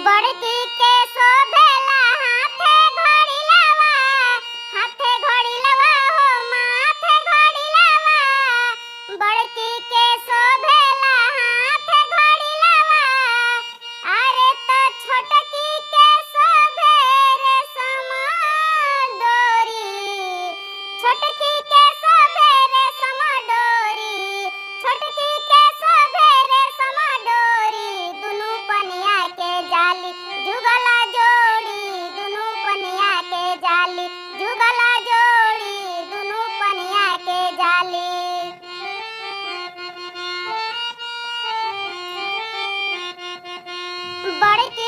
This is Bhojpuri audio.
बड़की के शोभेला हाथे घड़ी लवा हो माथे घड़ी लवा। बड़की के शोभेला हाथे घड़ी लवा। अरे तो छोटकी के शोभे रेशम डोरी। छोटकी के शोभे रेशम डोरी। छोटकी के शोभे रेशम डोरी। दुनू पनिया के जाली जुगला जोड़ी। दुनू पनिया के जाली जुगला जोड़ी। दुनू पनिया के जाली। बड़की